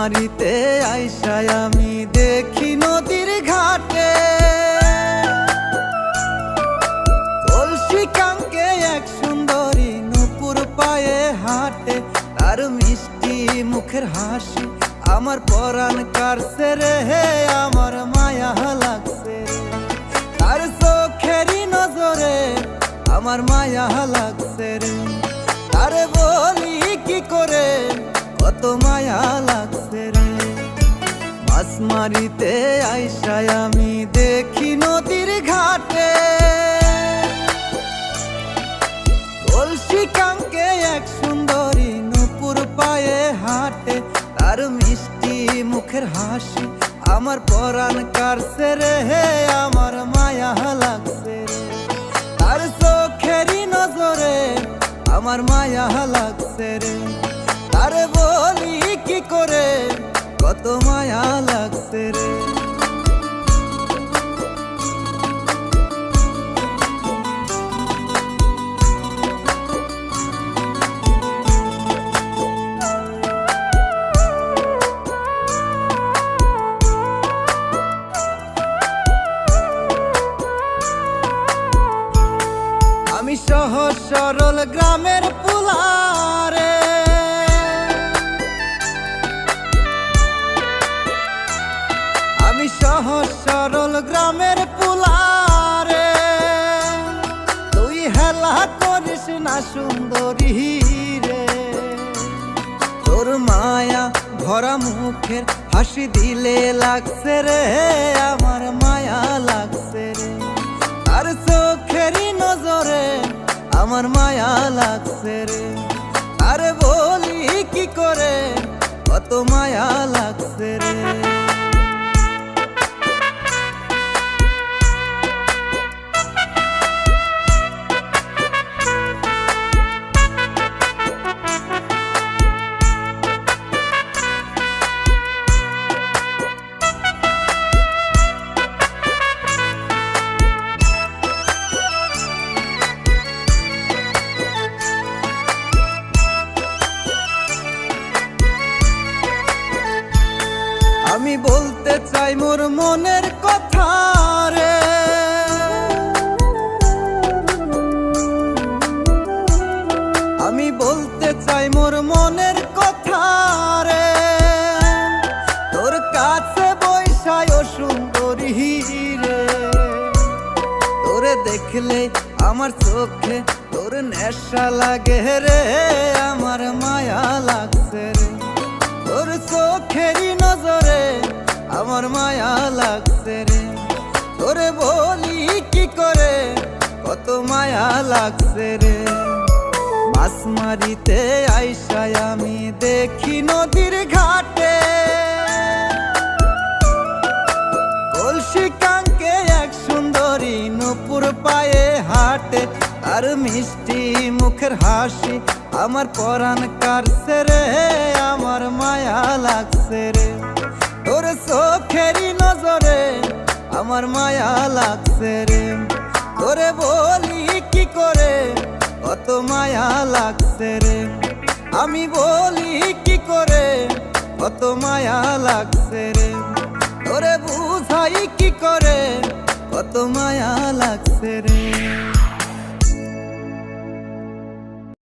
মারিতে আইসায় আমি দেখি নদীর ঘাটে কলসি কাঙ্কে এক সুন্দরী নূপুর পায়ে হাঁটে। তার মিষ্টি মুখের হাসি আমার পরাণ কাড়ছে রে, আমার মায়া লাগছে রে। তার চোখেরই নজরে আমার মায়া লাগছে রে। তারে বলি কি করে কত মায়া লাগছে রে। মাছ মারিতে আইসায় আমি দেখি নদীর ঘাটে কলসি কাঙ্কে এক সুন্দরী নূপুর পায়ে হাঁটে। তার মিষ্টি মুখের হাসি আমার পরাণ কাড়ছে রে, আমার মায়া লাগছে রে। তার চোখেরই নজরে আমার মায়া লাগছে রে। তারে বলি কি করে কত মায়া লাগছে রে। আমি সহজ সরল গ্রামের পুলারে আমি সহজ সরল গ্রামের পুলারে তুই হেলা করিস না সুন্দরী রে। তোর মায়া ভরা মুখের হাসি দিলে লাগছে রে, আমার মায়া লাগছে রে। আর চোখেরই নজরে আমার মায়া লাগছে রে। আরে বলি কি করে কত মায়া লাগছে রে। আমি বলতে চাই মোর মনের কথা রে, আমি বলতে চাই মোর মনের কথা রে। তোর কাছে বৈশায় ও সুন্দরী রে। তোরে দেখলে আমার চোখে তোর নেশা লাগে রে, আমার মায়া লাগছে রে। তোর চোখেরই নজরে আমার মায়া লাগছে রে। তোরে বলি কি করে কত মায়া লাগছে রে। মাছ মারিতে আইসায় আমি দেখি নদীর ঘাটে কলসি কাঙ্কে এক সুন্দরী নূপুর পায়ে হাঁটে। আর মিষ্টি মুখের হাসি আমার পরাণ কাড়ছে রে, আমার মায়া লাগছে রে। তোর চোখেরই নজরে আমার মায়া লাগছে রে। তোরে বলি কি করে কত মায়া লাগছে রে। আমি বলি কি করে কত মায়া লাগছে রে। তোরে বুঝাই কি করে কত মায়া লাগছে রে।